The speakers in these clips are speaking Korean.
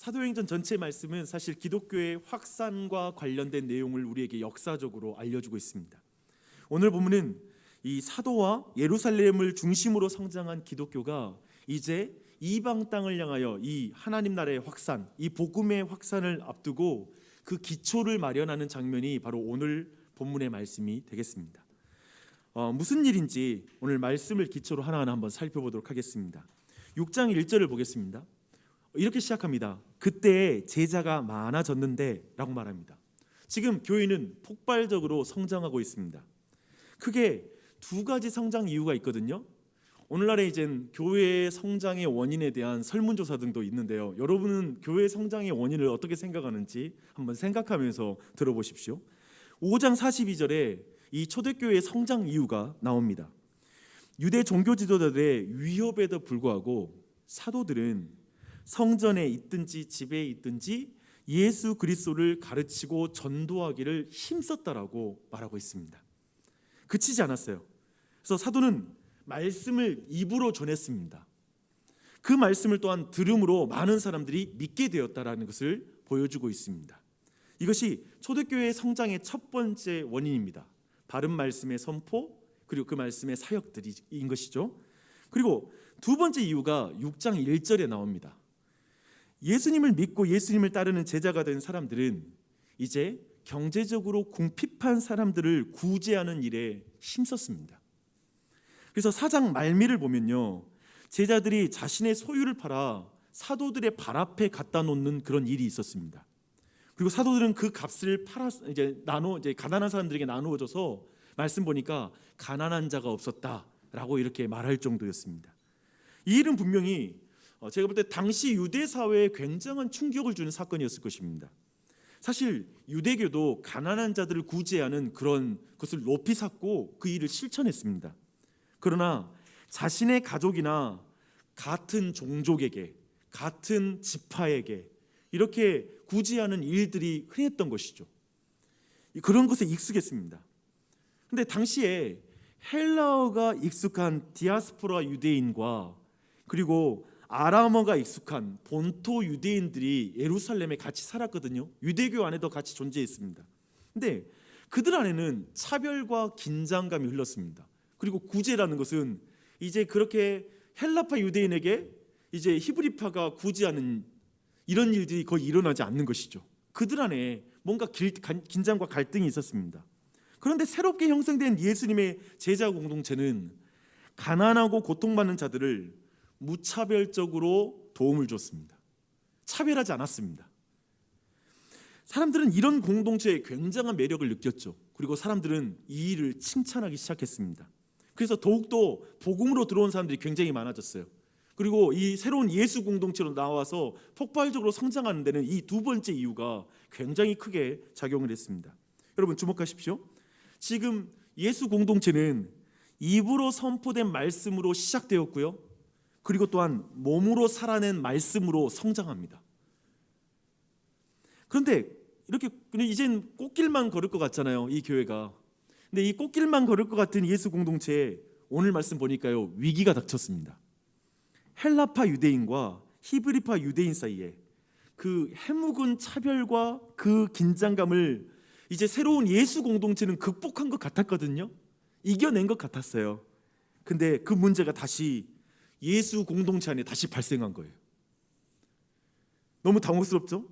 사도행전 전체 말씀은 사실 기독교의 확산과 관련된 내용을 우리에게 역사적으로 알려주고 있습니다. 오늘 본문은 이 사도와 예루살렘을 중심으로 성장한 기독교가 이제 이방 땅을 향하여 이 하나님 나라의 확산, 이 복음의 확산을 앞두고 그 기초를 마련하는 장면이 바로 오늘 본문의 말씀이 되겠습니다. 무슨 일인지 오늘 말씀을 기초로 하나하나 한번 살펴보도록 하겠습니다. 6장 1절을 보겠습니다. 이렇게 시작합니다. 그때 제자가 많아졌는데 라고 말합니다. 지금 교회는 폭발적으로 성장하고 있습니다. 크게 두 가지 성장 이유가 있거든요. 오늘날에 이젠 교회의 성장의 원인에 대한 설문조사 등도 있는데요. 여러분은 교회 성장의 원인을 어떻게 생각하는지 한번 생각하면서 들어보십시오. 5장 42절에 이 초대교회의 성장 이유가 나옵니다. 유대 종교 지도자들의 위협에도 불구하고 사도들은 성전에 있든지 집에 있든지 예수 그리스도를 가르치고 전도하기를 힘썼다라고 말하고 있습니다. 그치지 않았어요. 그래서 사도는 말씀을 입으로 전했습니다. 그 말씀을 또한 들음으로 많은 사람들이 믿게 되었다라는 것을 보여주고 있습니다. 이것이 초대교회의 성장의 첫 번째 원인입니다. 바른 말씀의 선포, 그리고 그 말씀의 사역들인 것이죠. 그리고 두 번째 이유가 6장 1절에 나옵니다. 예수님을 믿고 예수님을 따르는 제자가 된 사람들은 이제 경제적으로 궁핍한 사람들을 구제하는 일에 힘썼습니다. 그래서 4장 말미를 보면요, 제자들이 자신의 소유를 팔아 사도들의 발 앞에 갖다 놓는 그런 일이 있었습니다. 그리고 사도들은 그 값을 팔아 이제 가난한 사람들에게 나누어줘서 말씀 보니까 가난한 자가 없었다라고 이렇게 말할 정도였습니다. 이 일은 분명히 제가 볼 때 당시 유대 사회에 굉장한 충격을 주는 사건이었을 것입니다. 사실 유대교도 가난한 자들을 구제하는 그런 것을 높이 샀고 그 일을 실천했습니다. 그러나 자신의 가족이나 같은 종족에게, 같은 지파에게 이렇게 구제하는 일들이 흔했던 것이죠. 그런 것에 익숙했습니다. 근데 당시에 헬라어가 익숙한 디아스포라 유대인과 그리고 아람어가 익숙한 본토 유대인들이 예루살렘에 같이 살았거든요. 유대교 안에도 같이 존재했습니다. 근데 그들 안에는 차별과 긴장감이 흘렀습니다. 그리고 구제라는 것은 이제 그렇게 헬라파 유대인에게 이제 히브리파가 구제하는 이런 일들이 거의 일어나지 않는 것이죠. 그들 안에 뭔가 긴장과 갈등이 있었습니다. 그런데 새롭게 형성된 예수님의 제자 공동체는 가난하고 고통받는 자들을 무차별적으로 도움을 줬습니다. 차별하지 않았습니다. 사람들은 이런 공동체에 굉장한 매력을 느꼈죠. 그리고 사람들은 이 일을 칭찬하기 시작했습니다. 그래서 더욱더 복음으로 들어온 사람들이 굉장히 많아졌어요. 그리고 이 새로운 예수 공동체로 나와서 폭발적으로 성장하는 데는 이 두 번째 이유가 굉장히 크게 작용을 했습니다. 여러분 주목하십시오. 지금 예수 공동체는 입으로 선포된 말씀으로 시작되었고요, 그리고 또한 몸으로 살아낸 말씀으로 성장합니다. 그런데 이렇게 이젠 꽃길만 걸을 것 같잖아요, 이 교회가. 근데 이 꽃길만 걸을 것 같은 예수 공동체에 오늘 말씀 보니까요, 위기가 닥쳤습니다. 헬라파 유대인과 히브리파 유대인 사이에 그 해묵은 차별과 그 긴장감을 이제 새로운 예수 공동체는 극복한 것 같았거든요. 이겨낸 것 같았어요. 근데 그 문제가 다시 예수 공동체 안에 다시 발생한 거예요. 너무 당혹스럽죠?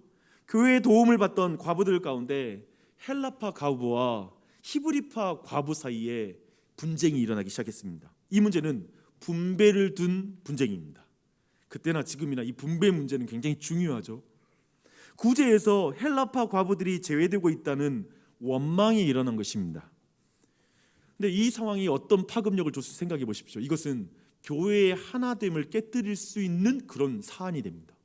교회의 도움을 받던 과부들 가운데 헬라파 과부와 히브리파 과부 사이에 분쟁이 일어나기 시작했습니다. 이 문제는 분배를 둔 분쟁입니다. 그때나 지금이나 이 분배 문제는 굉장히 중요하죠. 구제에서 헬라파 과부들이 제외되고 있다는 원망이 일어난 것입니다. 근데 이 상황이 어떤 파급력을 줬을지 생각해 보십시오. 이것은 교회의 하나됨을 깨뜨릴 수 있는 그런 사안이 됩니다.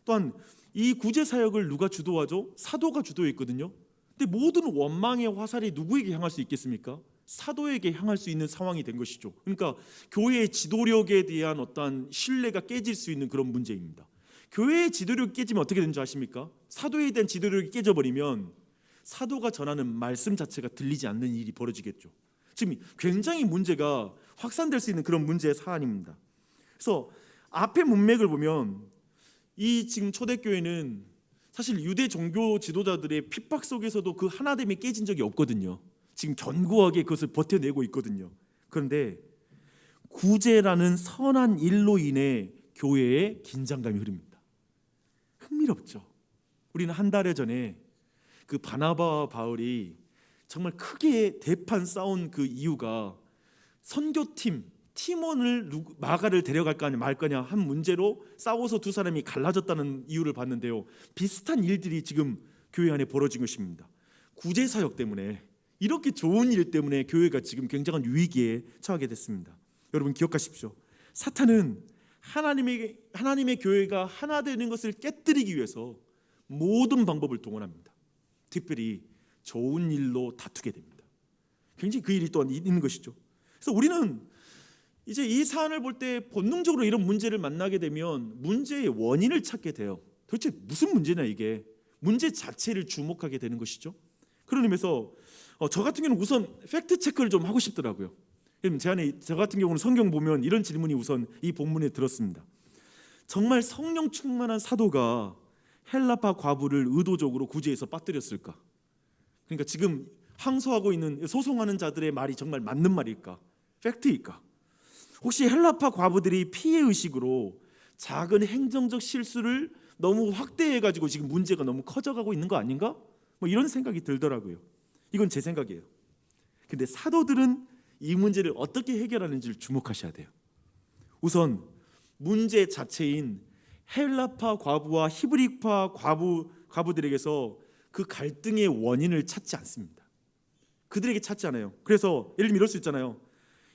또한 이 구제 사역을 누가 주도하죠? 사도가 주도했거든요. 근데 모든 원망의 화살이 누구에게 향할 수 있겠습니까? 사도에게 향할 수 있는 상황이 된 것이죠. 그러니까 교회의 지도력에 대한 어떠한 신뢰가 깨질 수 있는 그런 문제입니다. 교회의 지도력이 깨지면 어떻게 되는 줄 아십니까? 사도에 대한 지도력이 깨져버리면 사도가 전하는 말씀 자체가 들리지 않는 일이 벌어지겠죠. 지금 굉장히 문제가 확산될 수 있는 그런 문제의 사안입니다. 그래서 앞의 문맥을 보면 이 지금 초대교회는 사실 유대 종교 지도자들의 핍박 속에서도 그 하나됨이 깨진 적이 없거든요. 지금 견고하게 그것을 버텨내고 있거든요. 그런데 구제라는 선한 일로 인해 교회에 긴장감이 흐릅니다. 흥미롭죠. 우리는 한 달 전에 그 바나바와 바울이 정말 크게 대판 싸운 그 이유가 선교팀 팀원을 마가를 데려갈까 말 거냐 한 문제로 싸워서 두 사람이 갈라졌다는 이유를 봤는데요. 비슷한 일들이 지금 교회 안에 벌어진 것입니다. 구제 사역 때문에, 이렇게 좋은 일 때문에 교회가 지금 굉장한 위기에 처하게 됐습니다. 여러분 기억하십시오. 사탄은 하나님의 교회가 하나 되는 것을 깨뜨리기 위해서 모든 방법을 동원합니다. 특별히 좋은 일로 다투게 됩니다. 굉장히 그 일이 또한 있는 것이죠. 그래서 우리는 이제 이 사안을 볼 때 본능적으로 이런 문제를 만나게 되면 문제의 원인을 찾게 돼요. 도대체 무슨 문제냐, 이게 문제 자체를 주목하게 되는 것이죠. 그런 의미에서 저 같은 경우는 우선 팩트 체크를 좀 하고 싶더라고요. 저 같은 경우는 성경 보면 이런 질문이 우선 이 본문에 들었습니다. 정말 성령 충만한 사도가 헬라파 과부를 의도적으로 구제해서 빠뜨렸을까? 그러니까 지금 항소하고 있는 소송하는 자들의 말이 정말 맞는 말일까? 팩트일까? 혹시 헬라파 과부들이 피해의식으로 작은 행정적 실수를 너무 확대해가지고 지금 문제가 너무 커져가고 있는 거 아닌가? 뭐 이런 생각이 들더라고요. 이건 제 생각이에요. 근데 사도들은 이 문제를 어떻게 해결하는지를 주목하셔야 돼요. 우선 문제 자체인 헬라파 과부와 히브리파 과부들에게서 그 갈등의 원인을 찾지 않습니다. 그들에게 찾지 않아요. 그래서 예를 들면 이럴 수 있잖아요.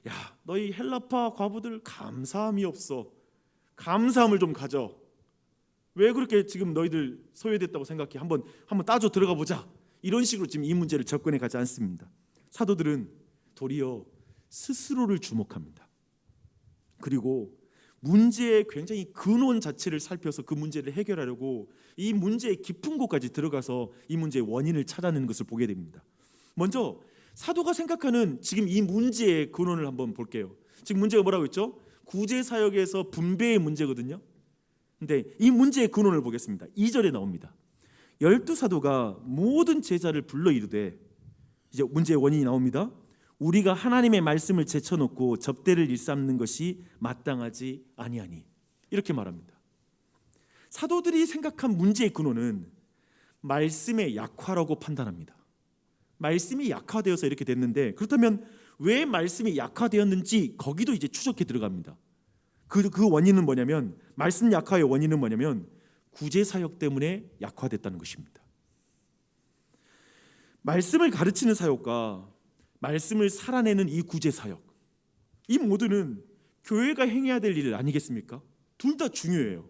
야, 너희 헬라파 과부들 감사함이 없어. 감사함을 좀 가져. 왜 그렇게 지금 너희들 소외됐다고 생각해? 한번 따져 들어가 보자. 이런 식으로 지금 이 문제를 접근해 가지 않습니다. 사도들은 도리어 스스로를 주목합니다. 그리고 문제의 굉장히 근원 자체를 살펴서 그 문제를 해결하려고 이 문제의 깊은 곳까지 들어가서 이 문제의 원인을 찾아내는 것을 보게 됩니다. 먼저 사도가 생각하는 지금 이 문제의 근원을 한번 볼게요. 지금 문제가 뭐라고 했죠? 구제 사역에서 분배의 문제거든요. 근데 이 문제의 근원을 보겠습니다. 2절에 나옵니다. 12사도가 모든 제자를 불러 이르되, 이제 문제의 원인이 나옵니다. 우리가 하나님의 말씀을 제쳐놓고 접대를 일삼는 것이 마땅하지 아니하니, 이렇게 말합니다. 사도들이 생각한 문제의 근원은 말씀의 약화라고 판단합니다. 말씀이 약화되어서 이렇게 됐는데, 그렇다면 왜 말씀이 약화되었는지 거기도 이제 추적해 들어갑니다. 그 원인은 뭐냐면, 말씀 약화의 원인은 뭐냐면 구제 사역 때문에 약화됐다는 것입니다. 말씀을 가르치는 사역과 말씀을 살아내는 이 구제 사역, 이 모두는 교회가 행해야 될 일 아니겠습니까? 둘 다 중요해요.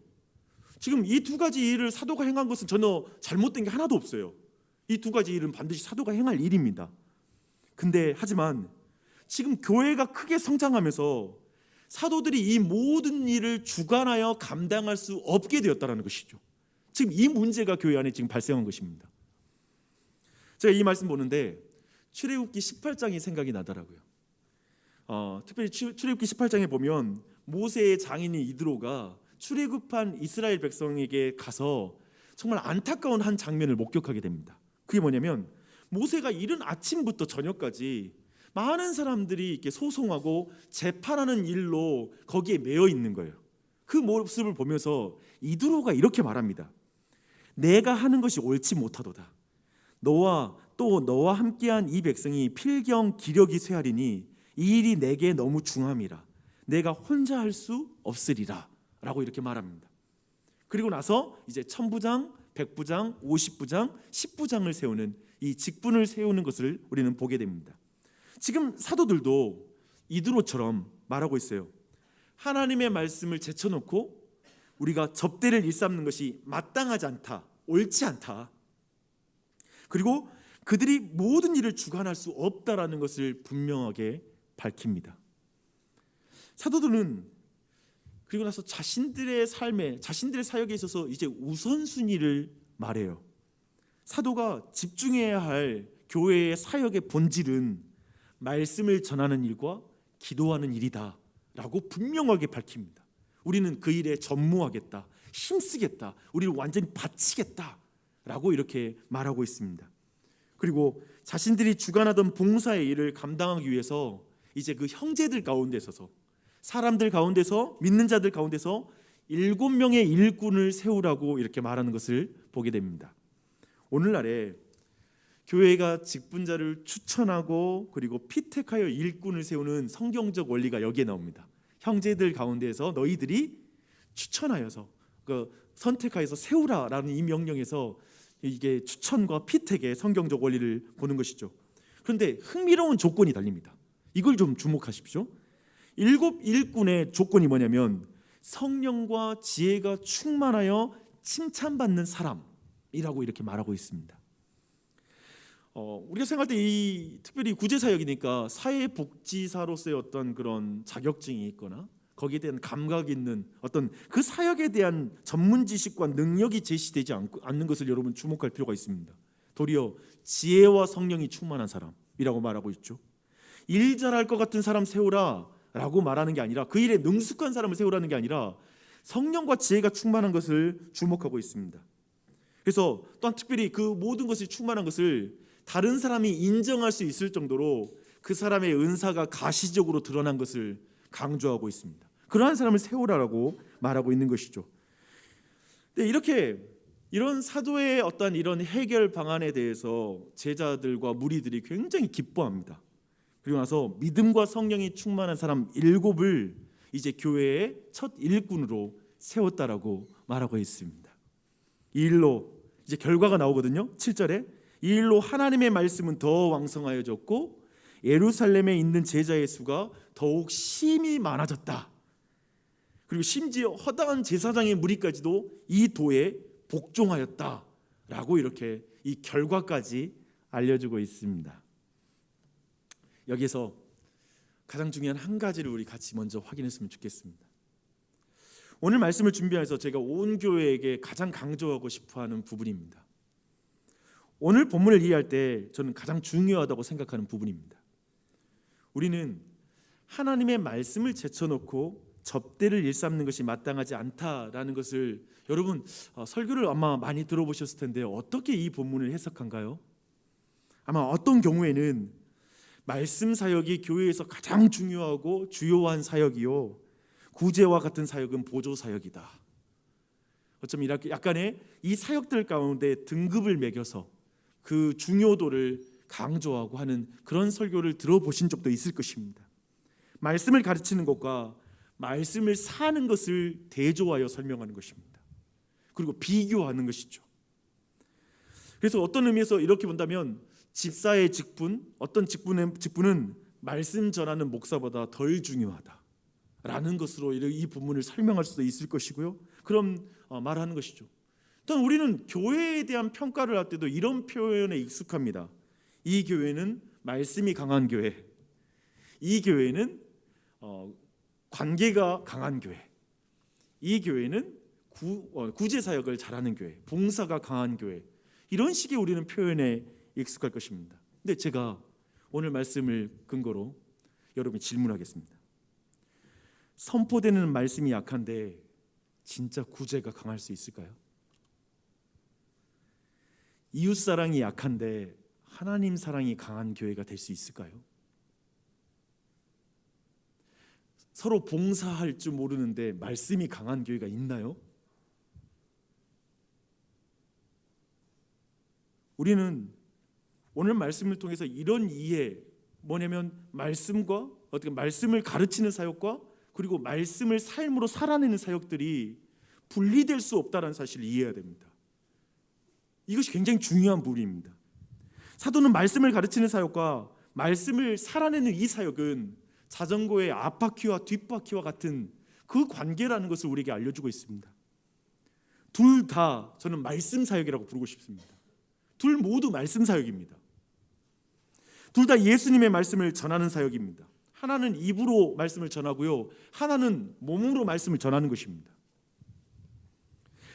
지금 이 두 가지 일을 사도가 행한 것은 전혀 잘못된 게 하나도 없어요. 이 두 가지 일은 반드시 사도가 행할 일입니다. 근데 하지만 지금 교회가 크게 성장하면서 사도들이 이 모든 일을 주관하여 감당할 수 없게 되었다는 것이죠. 지금 이 문제가 교회 안에 지금 발생한 것입니다. 제가 이 말씀 보는데 출애굽기 18장이 생각이 나더라고요. 특별히 출애굽기 18장에 보면 모세의 장인인 이드로가 출애굽한 이스라엘 백성에게 가서 정말 안타까운 한 장면을 목격하게 됩니다. 그게 뭐냐면 모세가 이른 아침부터 저녁까지 많은 사람들이 이렇게 소송하고 재판하는 일로 거기에 매여 있는 거예요. 그 모습을 보면서 이드로가 이렇게 말합니다. 내가 하는 것이 옳지 못하도다. 너와 함께한 이 백성이 필경 기력이 쇠하리니 이 일이 내게 너무 중함이라. 내가 혼자 할 수 없으리라 라고 이렇게 말합니다. 그리고 나서 이제 1000부장, 100부장, 50부장, 10부장을 세우는 이 직분을 세우는 것을 우리는 보게 됩니다. 지금 사도들도 이드로처럼 말하고 있어요. 하나님의 말씀을 제쳐놓고 우리가 접대를 일삼는 것이 마땅하지 않다, 옳지 않다. 그리고 그들이 모든 일을 주관할 수 없다라는 것을 분명하게 밝힙니다. 사도들은 그리고 나서 자신들의 삶에, 자신들의 사역에 있어서 이제 우선순위를 말해요. 사도가 집중해야 할 교회의 사역의 본질은 말씀을 전하는 일과 기도하는 일이다 라고 분명하게 밝힙니다. 우리는 그 일에 전무하겠다. 힘쓰겠다, 우리를 완전히 바치겠다라고 이렇게 말하고 있습니다. 그리고 자신들이 주관하던 봉사의 일을 감당하기 위해서 이제 그 형제들 가운데 서서, 사람들 가운데서, 믿는 자들 가운데서 7명의 일꾼을 세우라고 이렇게 말하는 것을 보게 됩니다. 오늘날에 교회가 직분자를 추천하고 그리고 피택하여 일꾼을 세우는 성경적 원리가 여기에 나옵니다. 형제들 가운데에서 너희들이 추천하여서 선택하여서 세우라라는 이 명령에서 이게 추천과 피택의 성경적 원리를 보는 것이죠. 그런데 흥미로운 조건이 달립니다. 이걸 좀 주목하십시오. 7 일꾼의 조건이 뭐냐면 성령과 지혜가 충만하여 칭찬받는 사람이라고 이렇게 말하고 있습니다. 우리가 생각할 때 이 특별히 구제사역이니까 사회복지사로서의 어떤 그런 자격증이 있거나 거기에 대한 감각이 있는 어떤 그 사역에 대한 전문 지식과 능력이 제시되지 않는 것을 여러분 주목할 필요가 있습니다. 도리어 지혜와 성령이 충만한 사람이라고 말하고 있죠. 일 잘할 것 같은 사람 세우라 라고 말하는 게 아니라, 그 일에 능숙한 사람을 세우라는 게 아니라 성령과 지혜가 충만한 것을 주목하고 있습니다. 그래서 또한 특별히 그 모든 것이 충만한 것을 다른 사람이 인정할 수 있을 정도로 그 사람의 은사가 가시적으로 드러난 것을 강조하고 있습니다. 그러한 사람을 세우라라고 말하고 있는 것이죠. 근데 이런 사도의 어떤 이런 해결 방안에 대해서 제자들과 무리들이 굉장히 기뻐합니다. 그리고 나서 믿음과 성령이 충만한 사람 7을 이제 교회의 첫 일꾼으로 세웠다라고 말하고 있습니다. 이 일로 이제 결과가 나오거든요. 7절에 이 일로 하나님의 말씀은 더 왕성하여졌고 예루살렘에 있는 제자의 수가 더욱 심히 많아졌다. 그리고 심지어 허다한 제사장의 무리까지도 이 도에 복종하였다라고 이렇게 이 결과까지 알려주고 있습니다. 여기서 가장 중요한 한 가지를 우리 같이 먼저 확인했으면 좋겠습니다. 오늘 말씀을 준비해서 제가 온 교회에게 가장 강조하고 싶어하는 부분입니다. 오늘 본문을 이해할 때 저는 가장 중요하다고 생각하는 부분입니다. 우리는 하나님의 말씀을 제쳐놓고 접대를 일삼는 것이 마땅하지 않다라는 것을 여러분 설교를 아마 많이 들어보셨을 텐데 어떻게 이 본문을 해석한가요? 아마 어떤 경우에는 말씀 사역이 교회에서 가장 중요하고 주요한 사역이요, 구제와 같은 사역은 보조 사역이다. 어쩌면 이렇게 약간의 이 사역들 가운데 등급을 매겨서 그 중요도를 강조하고 하는 그런 설교를 들어보신 적도 있을 것입니다. 말씀을 가르치는 것과 말씀을 사는 것을 대조하여 설명하는 것입니다. 그리고 비교하는 것이죠. 그래서 어떤 의미에서 이렇게 본다면 집사의 직분, 어떤 직분은 말씀 전하는 목사보다 덜 중요하다라는 것으로 이 본문을 설명할 수도 있을 것이고요. 그럼 말하는 것이죠. 또한 우리는 교회에 대한 평가를 할 때도 이런 표현에 익숙합니다. 이 교회는 말씀이 강한 교회, 이 교회는 관계가 강한 교회, 이 교회는 구제 사역을 잘하는 교회, 봉사가 강한 교회, 이런 식의 우리는 표현에 익숙할 것입니다. 근데 제가 오늘 말씀을 근거로 여러분이 질문하겠습니다. 선포되는 말씀이 약한데 진짜 구제가 강할 수 있을까요? 이웃 사랑이 약한데 하나님 사랑이 강한 교회가 될 수 있을까요? 서로 봉사할 줄 모르는데 말씀이 강한 교회가 있나요? 우리는 오늘 말씀을 통해서 이런 이해, 뭐냐면 말씀과 어떻게 말씀을 가르치는 사역과 그리고 말씀을 삶으로 살아내는 사역들이 분리될 수 없다는 사실을 이해해야 됩니다. 이것이 굉장히 중요한 부분입니다. 사도는 말씀을 가르치는 사역과 말씀을 살아내는 이 사역은 자전거의 앞바퀴와 뒷바퀴와 같은 그 관계라는 것을 우리에게 알려주고 있습니다. 둘 다 저는 말씀 사역이라고 부르고 싶습니다. 둘 모두 말씀 사역입니다. 둘 다 예수님의 말씀을 전하는 사역입니다. 하나는 입으로 말씀을 전하고요, 하나는 몸으로 말씀을 전하는 것입니다.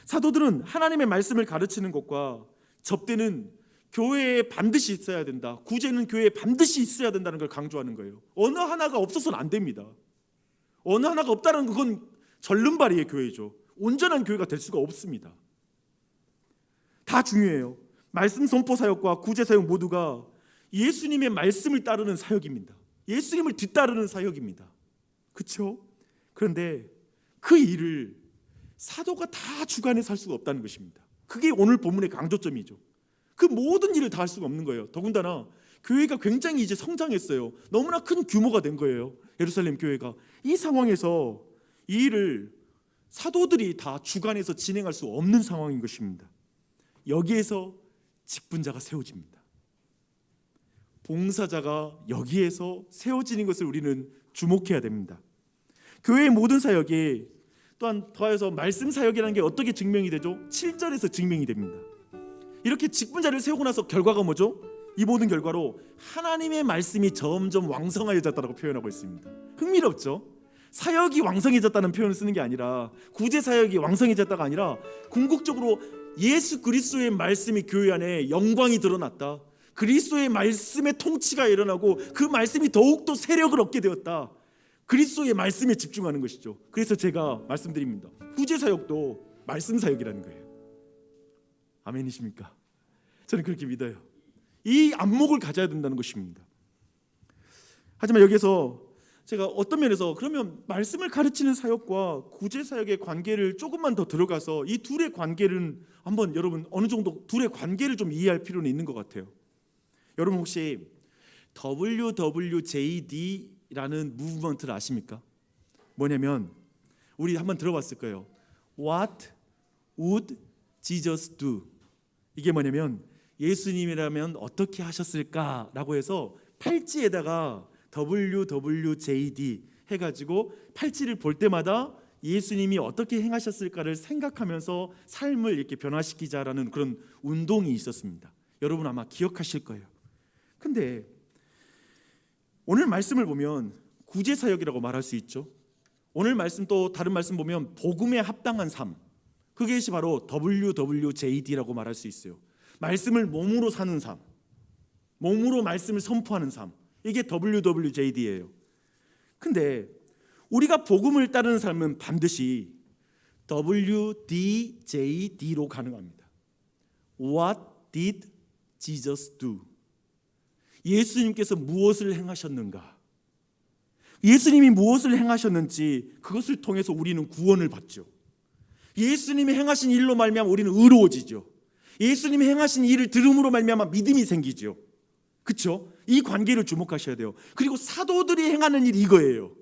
사도들은 하나님의 말씀을 가르치는 것과 접대는 교회에 반드시 있어야 된다, 구제는 교회에 반드시 있어야 된다는 걸 강조하는 거예요. 어느 하나가 없어서는 안 됩니다. 어느 하나가 없다는 그건 절름발이의 교회죠. 온전한 교회가 될 수가 없습니다. 다 중요해요. 말씀 선포 사역과 구제 사역 모두가 예수님의 말씀을 따르는 사역입니다. 예수님을 뒤따르는 사역입니다. 그렇죠? 그런데 그 일을 사도가 다 주관해서 할 수가 없다는 것입니다. 그게 오늘 본문의 강조점이죠. 그 모든 일을 다 할 수가 없는 거예요. 더군다나 교회가 굉장히 이제 성장했어요. 너무나 큰 규모가 된 거예요. 예루살렘 교회가. 이 상황에서 이 일을 사도들이 다 주관해서 진행할 수 없는 상황인 것입니다. 여기에서 직분자가 세워집니다. 봉사자가 여기에서 세워지는 것을 우리는 주목해야 됩니다. 교회의 모든 사역이 또한 더해서 말씀 사역이라는 게 어떻게 증명이 되죠? 7절에서 증명이 됩니다. 이렇게 직분자를 세우고 나서 결과가 뭐죠? 이 모든 결과로 하나님의 말씀이 점점 왕성해졌다고 표현하고 있습니다. 흥미롭죠? 사역이 왕성해졌다는 표현을 쓰는 게 아니라, 구제 사역이 왕성해졌다가 아니라 궁극적으로 예수 그리스도의 말씀이 교회 안에 영광이 드러났다. 그리스도의 말씀의 통치가 일어나고 그 말씀이 더욱더 세력을 얻게 되었다. 그리스도의 말씀에 집중하는 것이죠. 그래서 제가 말씀드립니다. 구제 사역도 말씀 사역이라는 거예요. 아멘이십니까? 저는 그렇게 믿어요. 이 안목을 가져야 된다는 것입니다. 하지만 여기서 제가 어떤 면에서 그러면 말씀을 가르치는 사역과 구제 사역의 관계를 조금만 더 들어가서 이 둘의 관계를 한번 여러분 어느 정도 둘의 관계를 좀 이해할 필요는 있는 것 같아요. 여러분 혹시 WWJD라는 무브먼트를 아십니까? 뭐냐면 우리 한번 들어봤을 거예요. What would Jesus do? 이게 뭐냐면 예수님이라면 어떻게 하셨을까라고 해서 팔찌에다가 WWJD 해가지고 팔찌를 볼 때마다 예수님이 어떻게 행하셨을까를 생각하면서 삶을 이렇게 변화시키자라는 그런 운동이 있었습니다. 여러분 아마 기억하실 거예요. 근데 오늘 말씀을 보면 구제사역이라고 말할 수 있죠. 오늘 말씀 또 다른 말씀 보면 복음에 합당한 삶, 그것이 바로 WWJD라고 말할 수 있어요. 말씀을 몸으로 사는 삶, 몸으로 말씀을 선포하는 삶, 이게 WWJD예요. 근데 우리가 복음을 따르는 삶은 반드시 WDJD로 가능합니다. What did Jesus do? 예수님께서 무엇을 행하셨는가? 예수님이 무엇을 행하셨는지 그것을 통해서 우리는 구원을 받죠. 예수님이 행하신 일로 말미암아 우리는 의로워지죠. 예수님이 행하신 일을 들음으로 말미암아 믿음이 생기죠. 그렇죠? 이 관계를 주목하셔야 돼요. 그리고 사도들이 행하는 일이 이거예요.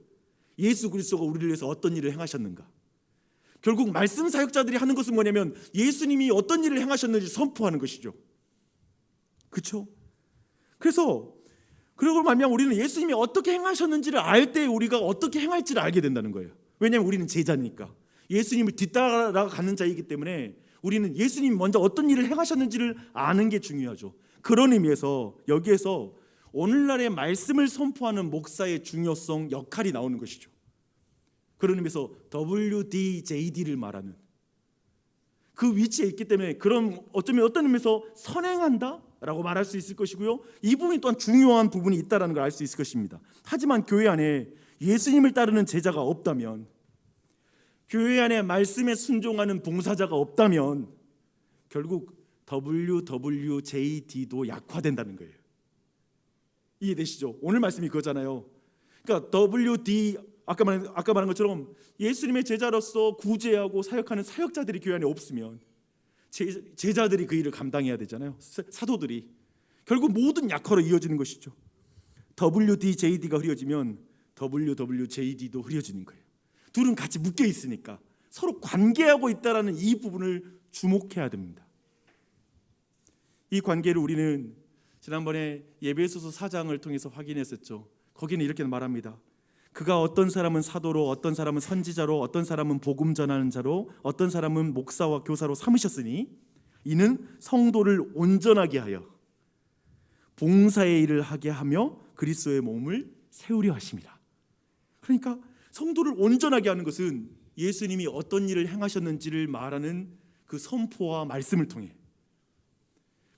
예수 그리스도가 우리를 위해서 어떤 일을 행하셨는가? 결국 말씀 사역자들이 하는 것은 뭐냐면 예수님이 어떤 일을 행하셨는지 선포하는 것이죠. 그렇죠? 그래서 그러고 말미암아 우리는 예수님이 어떻게 행하셨는지를 알 때 우리가 어떻게 행할지를 알게 된다는 거예요. 왜냐하면 우리는 제자니까. 예수님을 뒤따라가는 자이기 때문에 우리는 예수님이 먼저 어떤 일을 행하셨는지를 아는 게 중요하죠. 그런 의미에서 여기에서 오늘날의 말씀을 선포하는 목사의 중요성, 역할이 나오는 것이죠. 그런 의미에서 WDJD를 말하는 그 위치에 있기 때문에 그런 어쩌면 어떤 의미에서 선행한다라고 말할 수 있을 것이고요. 이 부분이 또한 중요한 부분이 있다는 걸 알 수 있을 것입니다. 하지만 교회 안에 예수님을 따르는 제자가 없다면, 교회 안에 말씀에 순종하는 봉사자가 없다면 결국 WWJD도 약화된다는 거예요. 이해되시죠? 오늘 말씀이 그거잖아요. 그러니까 WD 아까 말한 것처럼 예수님의 제자로서 구제하고 사역하는 사역자들이 교회 안에 없으면 제자들이 그 일을 감당해야 되잖아요. 사도들이. 결국 모든 약화로 이어지는 것이죠. WDJD가 흐려지면 WWJD도 흐려지는 거예요. 둘은 같이 묶여 있으니까 서로 관계하고 있다라는 이 부분을 주목해야 됩니다. 이 관계를 우리는 지난번에 예배소서 4장을 통해서 확인했었죠. 거기는 이렇게 말합니다. 그가 어떤 사람은 사도로, 어떤 사람은 선지자로, 어떤 사람은 복음 전하는 자로, 어떤 사람은 목사와 교사로 삼으셨으니 이는 성도를 온전하게 하여 봉사의 일을 하게 하며 그리스도의 몸을 세우려 하심이라. 그러니까 성도를 온전하게 하는 것은 예수님이 어떤 일을 행하셨는지를 말하는 그 선포와 말씀을 통해,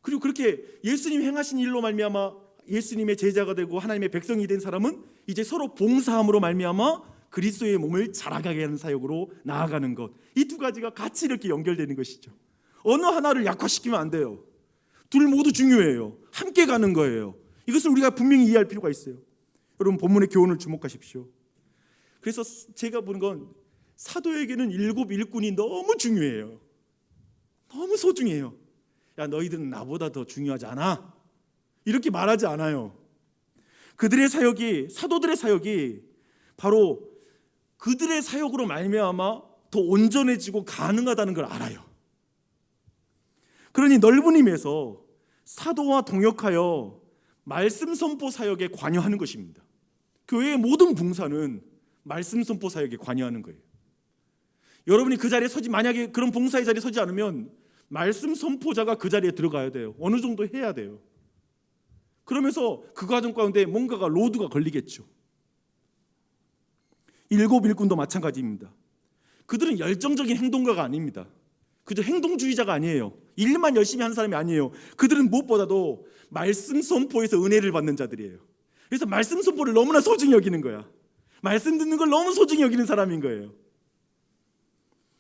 그리고 그렇게 예수님이 행하신 일로 말미암아 예수님의 제자가 되고 하나님의 백성이 된 사람은 이제 서로 봉사함으로 말미암아 그리스도의 몸을 자라가게 하는 사역으로 나아가는 것, 이 두 가지가 같이 이렇게 연결되는 것이죠. 어느 하나를 약화시키면 안 돼요. 둘 모두 중요해요. 함께 가는 거예요. 이것을 우리가 분명히 이해할 필요가 있어요. 여러분, 본문의 교훈을 주목하십시오. 그래서 제가 보는 건 사도에게는 7 일꾼이 너무 중요해요. 너무 소중해요. 야, 너희들은 나보다 더 중요하지 않아? 이렇게 말하지 않아요. 그들의 사역이, 사도들의 사역이 바로 그들의 사역으로 말미암아 더 온전해지고 가능하다는 걸 알아요. 그러니 넓은 힘에서 사도와 동역하여 말씀 선포 사역에 관여하는 것입니다. 교회의 모든 봉사는 말씀 선포 사역에 관여하는 거예요. 여러분이 그 자리에 서지, 만약에 그런 봉사의 자리에 서지 않으면 말씀 선포자가 그 자리에 들어가야 돼요. 어느 정도 해야 돼요. 그러면서 그 과정 가운데 뭔가가 로드가 걸리겠죠. 7 일꾼도 마찬가지입니다. 그들은 열정적인 행동가가 아닙니다. 그저 행동주의자가 아니에요. 일만 열심히 하는 사람이 아니에요. 그들은 무엇보다도 말씀 선포에서 은혜를 받는 자들이에요. 그래서 말씀 선포를 너무나 소중히 여기는 거야. 말씀 듣는 걸 너무 소중히 여기는 사람인 거예요.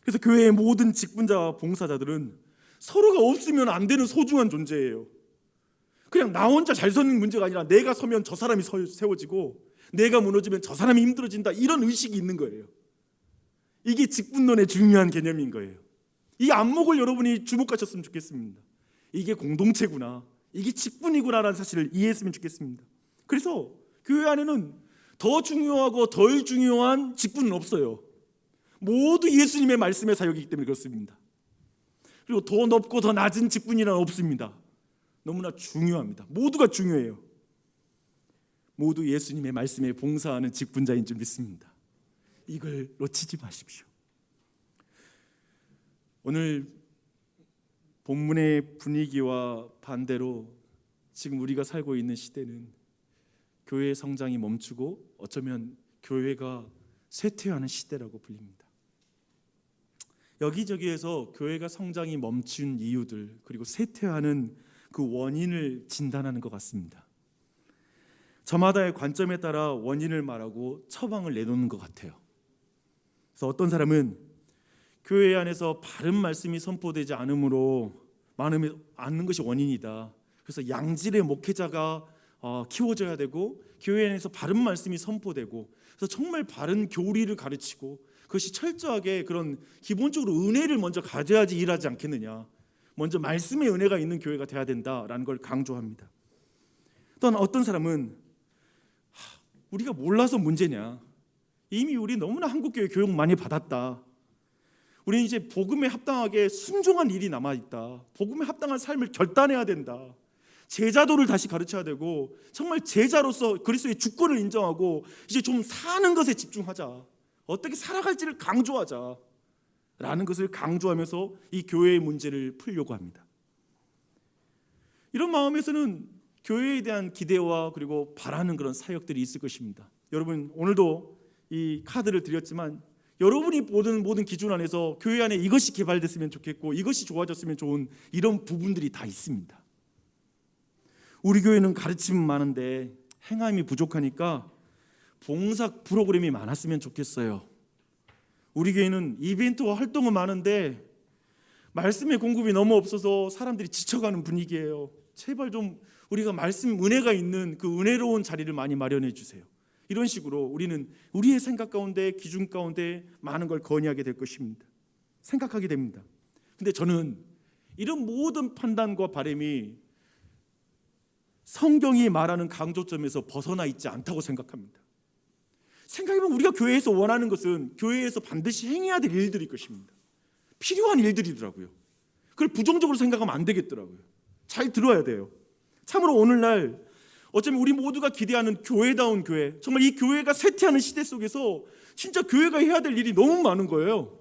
그래서 교회의 모든 직분자와 봉사자들은 서로가 없으면 안 되는 소중한 존재예요. 그냥 나 혼자 잘 서는 문제가 아니라 내가 서면 저 사람이 세워지고 내가 무너지면 저 사람이 힘들어진다, 이런 의식이 있는 거예요. 이게 직분론의 중요한 개념인 거예요. 이 안목을 여러분이 주목하셨으면 좋겠습니다. 이게 공동체구나, 이게 직분이구나라는 사실을 이해했으면 좋겠습니다. 그래서 교회 안에는 더 중요하고 덜 중요한 직분은 없어요. 모두 예수님의 말씀의 사역이기 때문에 그렇습니다. 그리고 더 높고 더 낮은 직분이란 없습니다. 너무나 중요합니다. 모두가 중요해요. 모두 예수님의 말씀에 봉사하는 직분자인 줄 믿습니다. 이걸 놓치지 마십시오. 오늘 본문의 분위기와 반대로 지금 우리가 살고 있는 시대는 교회의 성장이 멈추고 어쩌면 교회가 쇠퇴하는 시대라고 불립니다. 여기저기에서 교회가 성장이 멈춘 이유들, 그리고 쇠퇴하는 그 원인을 진단하는 것 같습니다. 저마다의 관점에 따라 원인을 말하고 처방을 내놓는 것 같아요. 그래서 어떤 사람은 교회 안에서 바른 말씀이 선포되지 않음으로 않는 것이 원인이다. 그래서 양질의 목회자가 키워져야 되고, 교회 안에서 바른 말씀이 선포되고, 그래서 정말 바른 교리를 가르치고, 그것이 철저하게 그런 기본적으로 은혜를 먼저 가져야지 일하지 않겠느냐, 먼저 말씀의 은혜가 있는 교회가 돼야 된다라는 걸 강조합니다. 또한 어떤 사람은 우리가 몰라서 문제냐, 이미 우리 너무나 한국교회 교육 많이 받았다, 우리는 이제 복음에 합당하게 순종한 일이 남아있다, 복음에 합당한 삶을 결단해야 된다, 제자도를 다시 가르쳐야 되고, 정말 제자로서 그리스도의 주권을 인정하고 이제 좀 사는 것에 집중하자, 어떻게 살아갈지를 강조하자 라는 것을 강조하면서 이 교회의 문제를 풀려고 합니다. 이런 마음에서는 교회에 대한 기대와 그리고 바라는 그런 사역들이 있을 것입니다. 여러분, 오늘도 이 카드를 드렸지만 여러분이 보는 모든 기준 안에서 교회 안에 이것이 개발됐으면 좋겠고 이것이 좋아졌으면 좋은 이런 부분들이 다 있습니다. 우리 교회는 가르침은 많은데 행함이 부족하니까 봉사 프로그램이 많았으면 좋겠어요. 우리 교회는 이벤트와 활동은 많은데 말씀의 공급이 너무 없어서 사람들이 지쳐가는 분위기예요. 제발 좀 우리가 말씀 은혜가 있는 그 은혜로운 자리를 많이 마련해 주세요. 이런 식으로 우리는 우리의 생각 가운데, 기준 가운데 많은 걸 건의하게 될 것입니다. 생각하게 됩니다. 근데 저는 이런 모든 판단과 바람이 성경이 말하는 강조점에서 벗어나 있지 않다고 생각합니다. 생각해보면 우리가 교회에서 원하는 것은 교회에서 반드시 행해야 될 일들일 것입니다. 필요한 일들이더라고요. 그걸 부정적으로 생각하면 안 되겠더라고요. 잘 들어야 돼요. 참으로 오늘날 어쩌면 우리 모두가 기대하는 교회다운 교회, 정말 이 교회가 쇠퇴하는 시대 속에서 진짜 교회가 해야 될 일이 너무 많은 거예요.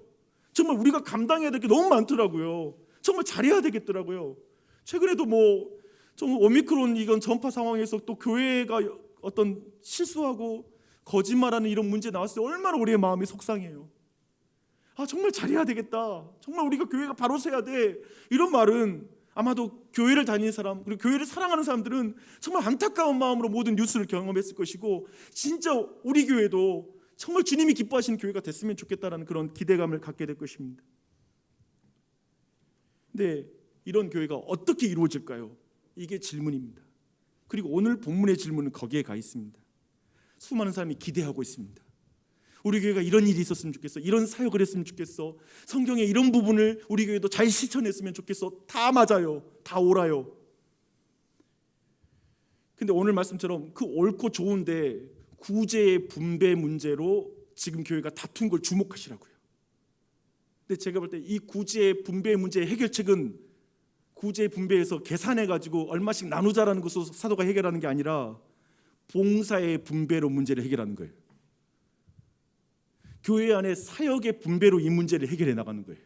정말 우리가 감당해야 될 게 너무 많더라고요. 정말 잘해야 되겠더라고요. 최근에도 좀 오미크론 이건 전파 상황에서 또 교회가 어떤 실수하고 거짓말하는 이런 문제 나왔을 때 얼마나 우리의 마음이 속상해요. 정말 잘해야 되겠다, 정말 우리가 교회가 바로 서야 돼, 이런 말은 아마도 교회를 다니는 사람, 그리고 교회를 사랑하는 사람들은 정말 안타까운 마음으로 모든 뉴스를 경험했을 것이고, 진짜 우리 교회도 정말 주님이 기뻐하시는 교회가 됐으면 좋겠다라는 그런 기대감을 갖게 될 것입니다. 근데 이런 교회가 어떻게 이루어질까요? 이게 질문입니다. 그리고 오늘 본문의 질문은 거기에 가 있습니다. 수많은 사람이 기대하고 있습니다. 우리 교회가 이런 일이 있었으면 좋겠어. 이런 사역을 했으면 좋겠어. 성경의 이런 부분을 우리 교회도 잘 실천했으면 좋겠어. 다 맞아요. 다 옳아요. 근데 오늘 말씀처럼 그 옳고 좋은데 구제의 분배 문제로 지금 교회가 다툰 걸 주목하시라고요. 근데 제가 볼 때 이 구제의 분배 문제의 해결책은 구제 분배해서 계산해가지고 얼마씩 나누자라는 것으로 사도가 해결하는 게 아니라 봉사의 분배로 문제를 해결하는 거예요. 교회 안에 사역의 분배로 이 문제를 해결해 나가는 거예요.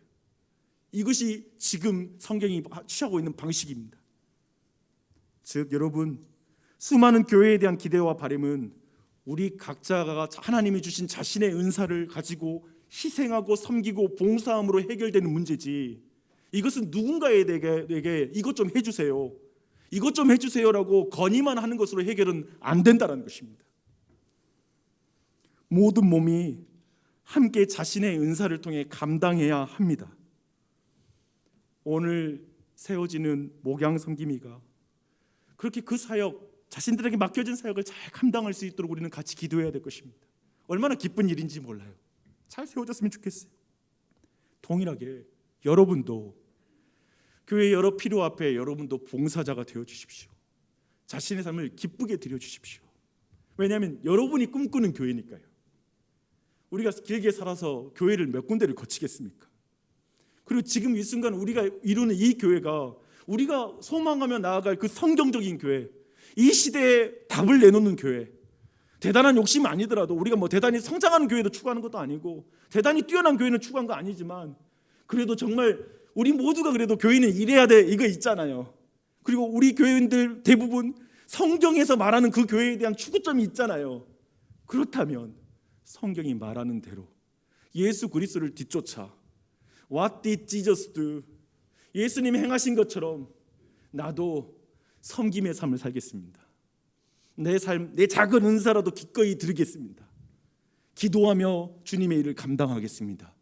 이것이 지금 성경이 취하고 있는 방식입니다. 즉 여러분, 수많은 교회에 대한 기대와 바람은 우리 각자가 하나님이 주신 자신의 은사를 가지고 희생하고 섬기고 봉사함으로 해결되는 문제지, 이것은 누군가에게 이것 좀 해주세요, 이것 좀 해주세요라고 건의만 하는 것으로 해결은 안 된다는 것입니다. 모든 몸이 함께 자신의 은사를 통해 감당해야 합니다. 오늘 세워지는 목양 섬김이가 그렇게 그 사역, 자신들에게 맡겨진 사역을 잘 감당할 수 있도록 우리는 같이 기도해야 될 것입니다. 얼마나 기쁜 일인지 몰라요. 잘 세워졌으면 좋겠어요. 동일하게 여러분도 교회의 여러 필요 앞에 여러분도 봉사자가 되어 주십시오. 자신의 삶을 기쁘게 드려 주십시오. 왜냐하면 여러분이 꿈꾸는 교회니까요. 우리가 길게 살아서 교회를 몇 군데를 거치겠습니까? 그리고 지금 이 순간 우리가 이루는 이 교회가 우리가 소망하며 나아갈 그 성경적인 교회, 이 시대에 답을 내놓는 교회, 대단한 욕심이 아니더라도 우리가 뭐 대단히 성장하는 교회도 추구하는 것도 아니고 대단히 뛰어난 교회는 추구한 거 아니지만 그래도 정말 우리 모두가 그래도 교회는 이래야 돼, 이거 있잖아요. 그리고 우리 교회인들 대부분 성경에서 말하는 그 교회에 대한 추구점이 있잖아요. 그렇다면 성경이 말하는 대로 예수 그리스도를 뒤쫓아 What did Jesus do? 예수님이 행하신 것처럼 나도 섬김의 삶을 살겠습니다. 내 삶, 내 작은 은사라도 기꺼이 드리겠습니다. 기도하며 주님의 일을 감당하겠습니다.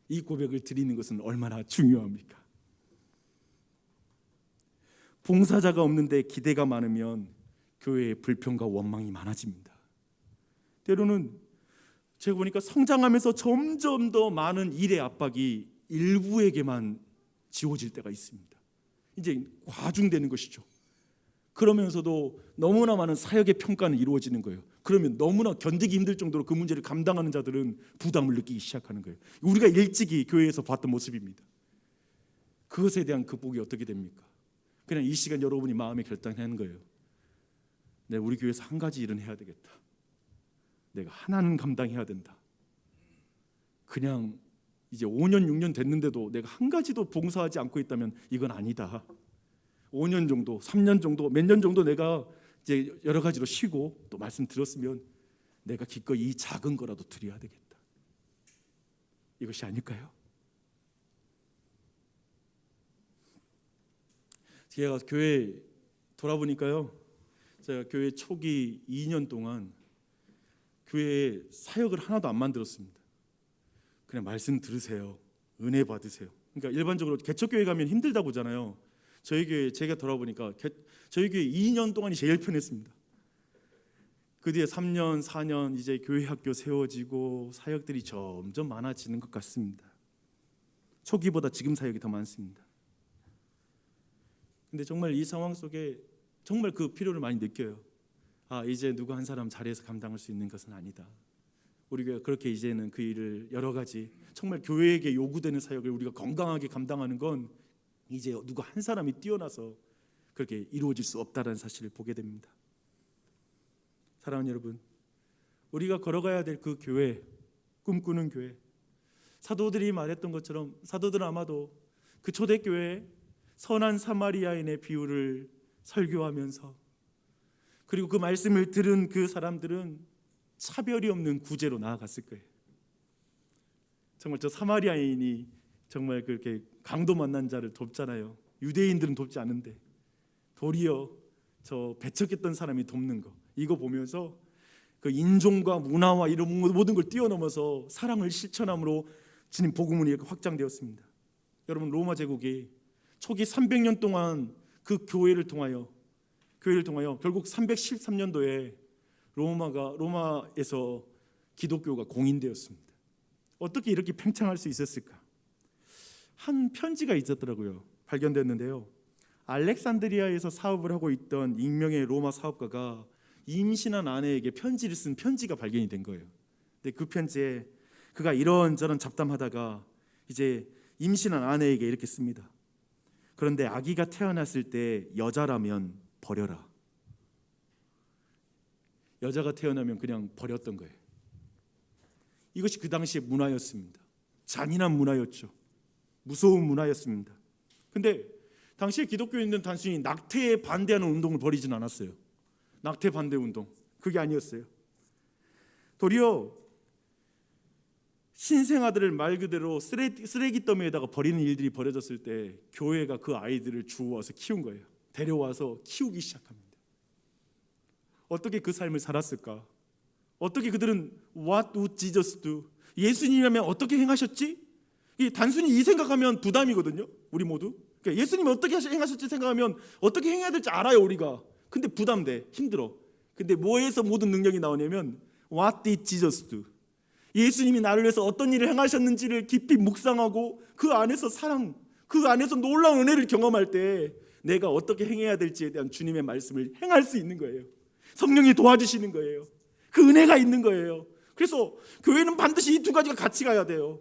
이 고백을 드리는 것은 얼마나 중요합니까? 봉사자가 없는데 기대가 많으면 교회에 불평과 원망이 많아집니다. 때로는 제가 보니까 성장하면서 점점 더 많은 일의 압박이 일부에게만 지워질 때가 있습니다. 이제 과중되는 것이죠. 그러면서도 너무나 많은 사역의 평가는 이루어지는 거예요. 그러면 너무나 견디기 힘들 정도로 그 문제를 감당하는 자들은 부담을 느끼기 시작하는 거예요. 우리가 일찍이 교회에서 봤던 모습입니다. 그것에 대한 극복이 어떻게 됩니까? 그냥 이 시간 여러분이 마음에 결단하는 거예요. 내가 우리 교회에서 한 가지 일은 해야 되겠다. 내가 하나는 감당해야 된다. 그냥 이제 5년 6년 됐는데도 내가 한 가지도 봉사하지 않고 있다면 이건 아니다. 5년 정도, 3년 정도, 몇 년 정도 내가 이제 여러 가지로 쉬고 또 말씀 들었으면 내가 기꺼이 이 작은 거라도 드려야 되겠다. 이것이 아닐까요? 제가 교회 돌아보니까요, 제가 교회 초기 2년 동안 교회에 사역을 하나도 안 만들었습니다. 그냥 말씀 들으세요, 은혜 받으세요. 그러니까 일반적으로 개척교회 가면 힘들다고 하잖아요. 저희 교회 제가 돌아보니까 저희 교회 2년 동안이 제일 편했습니다. 그 뒤에 3년, 4년 이제 교회 학교 세워지고 사역들이 점점 많아지는 것 같습니다. 초기보다 지금 사역이 더 많습니다. 근데 정말 이 상황 속에 정말 그 필요를 많이 느껴요. 아, 이제 누구 한 사람 자리에서 감당할 수 있는 것은 아니다. 우리가 그렇게 이제는 그 일을 여러 가지 정말 교회에게 요구되는 사역을 우리가 건강하게 감당하는 건 이제 누구 한 사람이 뛰어나서 그렇게 이루어질 수 없다는 사실을 보게 됩니다. 사랑하는 여러분, 우리가 걸어가야 될 그 교회, 꿈꾸는 교회, 사도들이 말했던 것처럼 사도들은 아마도 그 초대교회에 선한 사마리아인의 비유를 설교하면서 그리고 그 말씀을 들은 그 사람들은 차별이 없는 구제로 나아갔을 거예요. 정말 저 사마리아인이 정말 그렇게 강도 만난 자를 돕잖아요. 유대인들은 돕지 않은데 도리어 저 배척했던 사람이 돕는 거, 이거 보면서 그 인종과 문화와 이런 모든 걸 뛰어넘어서 사랑을 실천함으로 주님 복음은 이렇게 확장되었습니다. 여러분, 로마 제국이 초기 300년 동안 그 교회를 통하여 결국 313년도에 로마에서 기독교가 공인되었습니다. 어떻게 이렇게 팽창할 수 있었을까? 한 편지가 있었더라고요. 발견됐는데요. 알렉산드리아에서 사업을 하고 있던 익명의 로마 사업가가 임신한 아내에게 편지를 쓴 편지가 발견이 된 거예요. 근데 그 편지에 그가 이런저런 잡담하다가 이제 임신한 아내에게 이렇게 씁니다. 그런데 아기가 태어났을 때 여자라면 버려라. 여자가 태어나면 그냥 버렸던 거예요. 이것이 그 당시의 문화였습니다. 잔인한 문화였죠. 무서운 문화였습니다. 근데 당시에 기독교인들은 단순히 낙태에 반대하는 운동을 벌이진 않았어요. 낙태 반대 운동, 그게 아니었어요. 도리어 신생아들을 말 그대로 쓰레기 더미에다가 버리는 일들이 벌어졌을 때 교회가 그 아이들을 주워와서 키운 거예요. 데려와서 키우기 시작합니다. 어떻게 그 삶을 살았을까? 어떻게 그들은 What would Jesus do? 예수님이라면 어떻게 행하셨지? 단순히 이 생각하면 부담이거든요. 우리 모두. 그러니까 예수님이 어떻게 행하셨지 생각하면 어떻게 행해야 될지 알아요, 우리가. 근데 부담돼, 힘들어. 근데 뭐에서 모든 능력이 나오냐면 What did Jesus do? 예수님이 나를 위해서 어떤 일을 행하셨는지를 깊이 묵상하고 그 안에서 사랑, 그 안에서 놀라운 은혜를 경험할 때 내가 어떻게 행해야 될지에 대한 주님의 말씀을 행할 수 있는 거예요. 성령이 도와주시는 거예요. 그 은혜가 있는 거예요. 그래서 교회는 반드시 이 두 가지가 같이 가야 돼요.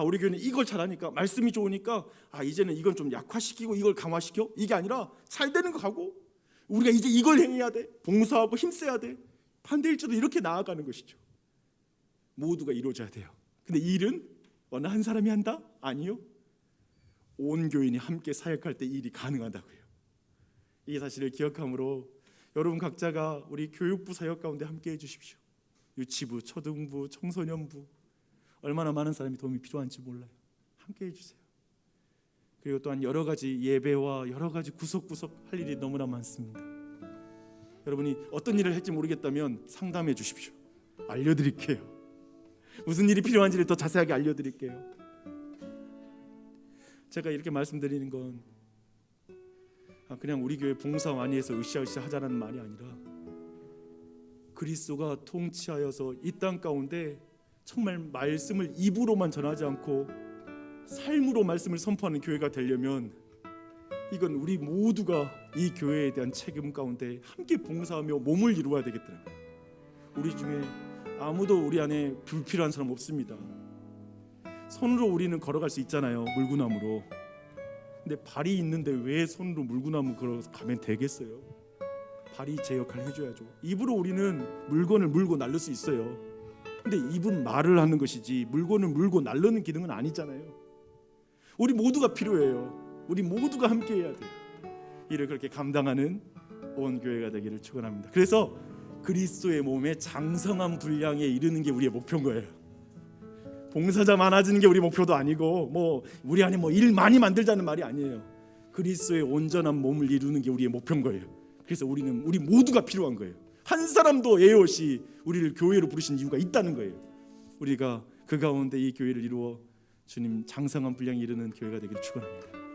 우리 교회는 이걸 잘하니까, 말씀이 좋으니까 이제는 이건 좀 약화시키고 이걸 강화시켜, 이게 아니라 잘 되는 거 가고 우리가 이제 이걸 행해야 돼, 봉사하고 힘써야 돼, 반대일지도 이렇게 나아가는 것이죠. 모두가 이루어져야 돼요. 근데 이 일은 어느 한 사람이 한다? 아니요. 온 교인이 함께 사역할 때 일이 가능하다고요. 이 사실을 기억함으로 여러분 각자가 우리 교육부 사역 가운데 함께 해주십시오. 유치부, 초등부, 청소년부, 얼마나 많은 사람이 도움이 필요한지 몰라요. 함께 해주세요. 그리고 또한 여러 가지 예배와 여러 가지 구석구석 할 일이 너무나 많습니다. 여러분이 어떤 일을 할지 모르겠다면 상담해 주십시오. 알려드릴게요. 무슨 일이 필요한지를 더 자세하게 알려드릴게요. 제가 이렇게 말씀드리는 건 그냥 우리 교회 봉사 많이 해서 으쌰으쌰 하자는 말이 아니라 그리스도가 통치하여서 이 땅 가운데 정말 말씀을 입으로만 전하지 않고 삶으로 말씀을 선포하는 교회가 되려면 이건 우리 모두가 이 교회에 대한 책임 가운데 함께 봉사하며 몸을 이루어야 되겠더라고요. 우리 중에 아무도 우리 안에 불필요한 사람 없습니다. 손으로 우리는 걸어갈 수 있잖아요, 물구나무로. 근데 발이 있는데 왜 손으로 물구나무 걸어가면 되겠어요? 발이 제 역할을 해줘야죠. 입으로 우리는 물건을 물고 날릴 수 있어요. 근데 입은 말을 하는 것이지 물건을 물고 날르는 기능은 아니잖아요. 우리 모두가 필요해요. 우리 모두가 함께 해야 돼요. 이를 그렇게 감당하는 온 교회가 되기를 축원합니다. 그래서 그리스도의 몸에 장성한 분량에 이르는 게 우리의 목표인 거예요. 봉사자 많아지는 게 우리 목표도 아니고 우리 안에 일 많이 만들자는 말이 아니에요. 그리스도의 온전한 몸을 이루는 게 우리의 목표인 거예요. 그래서 우리 모두가 필요한 거예요. 한 사람도 예외 없이 우리를 교회로 부르신 이유가 있다는 거예요. 우리가 그 가운데 이 교회를 이루어 주님 장성한 분량에 이르는 교회가 되기를 축원합니다.